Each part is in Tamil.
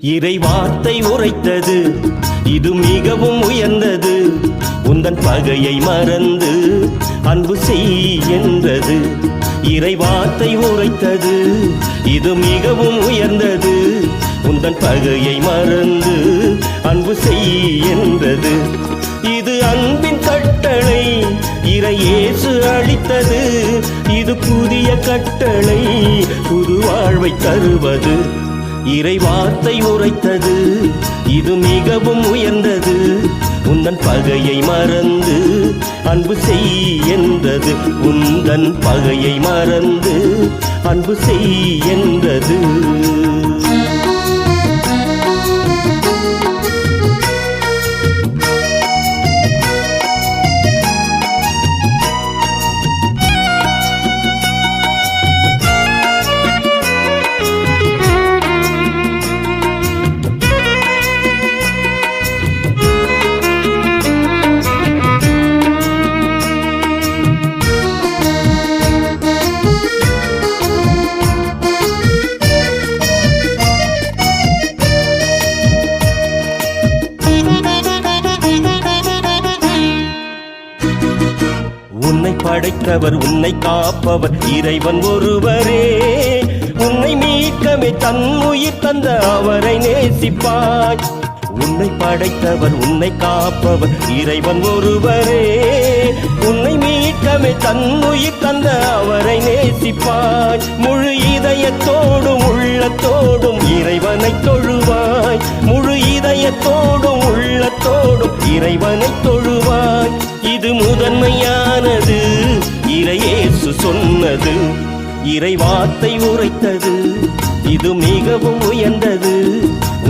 இறை வார்த்தை உரைத்தது, இது மிகவும் உயர்ந்தது. உந்தன் பகையை மறந்து அன்பு செய் என்றது. இறை வார்த்தை உரைத்தது, இது மிகவும் உயர்ந்தது. உந்தன் பகையை மறந்து அன்பு செய் என்றது. இது அன்பின் கட்டளை, இறை இயேசு அளித்தது. இது புதிய கட்டளை, புது வாழ்வை தருவது. இறை வார்த்தை உரைத்தது, இது மிகவும் உயர்ந்தது. உந்தன் பகையை மறந்து அன்பு செய் என்றது. உந்தன் பகையை மறந்து அன்பு செய் என்றது. உன்னை படைத்தவர், உன்னை காப்பவர் இறைவன் ஒருவரே. உன்னை மீட்கவே தன் உயிர் தந்த அவரை நேசிப்பாய். உன்னை படைத்தவர், உன்னை காப்பவர் இறைவன் ஒருவரே. உன்னை மீட்கவே தன் உயிர் தந்த அவரை நேசிப்பாய். முழு இதயத்தோடும் உள்ளத்தோடும் இறைவனை தொழுவாய். முழு இதயத்தோடும் உள்ளத்தோடும் இறைவனை தொழுவாய். இது முதன்மையானது, இறை இயேசு சொன்னது. இறை வார்த்தை உரைத்தது, இது மிகவும் உயர்ந்தது.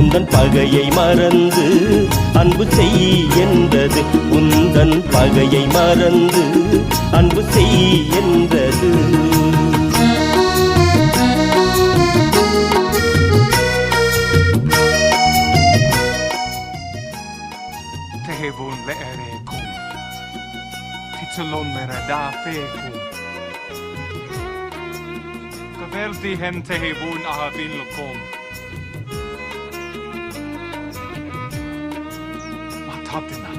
உந்தன் பகையை மறந்து அன்பு செய் என்றது. உந்தன் பகையை மறந்து அன்பு செய் என்றது. Tehevun le'erekum, titulon meradafekum. Kavertihem tehevun ahavilukum. Matatina.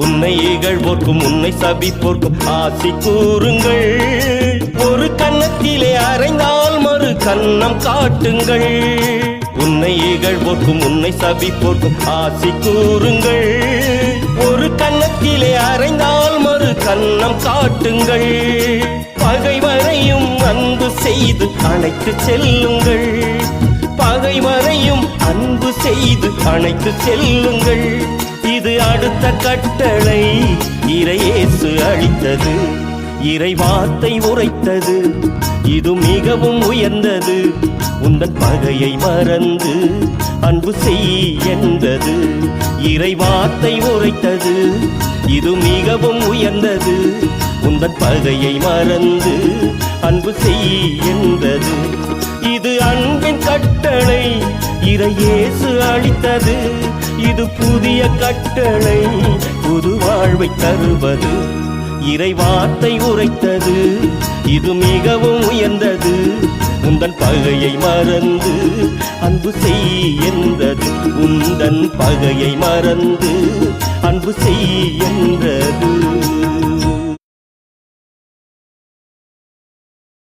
உன்னை இகழ்வோர்க்கும் உன்னை சபிப்போர்க்கும் ஆசி கூறுங்கள். ஒரு கன்னத்திலே அறைந்தால் மறு கன்னம் காட்டுங்கள். உன்னை இகழ்வோர்க்கும் உன்னை சபிப்போர்க்கும் ஆசி கூறுங்கள். ஒரு கன்னத்திலே அறைந்தால் மறு கன்னம் காட்டுங்கள். பகைவரையும் அன்பு செய்து அணைத்து செல்லுங்கள். பகைவரையும் அன்பு செய்து அணைத்து செல்லுங்கள். இது அடுத்த கட்டளை, இறை இயேசு அளித்தது. இறை வார்த்தை உரைத்தது, இது மிகவும் உயர்ந்தது. உந்தன் பகையை மறந்து அன்பு செய் என்றது. இறை வார்த்தை உரைத்தது, இது மிகவும் உயர்ந்தது. உந்தன் பகையை மறந்து அன்பு செய் என்றது. இது அன்பின் கட்டளை, இறை இயேசு அளித்தது. இது புதிய கட்டளை, புது வாழ்வை தருவது. இறை வார்த்தை உரைத்தது, இது மிகவும் உயர்ந்தது. உந்தன் பகையை மறந்து அன்பு செய் என்றது. உந்தன் பகையை மறந்து அன்பு செய் என்றது.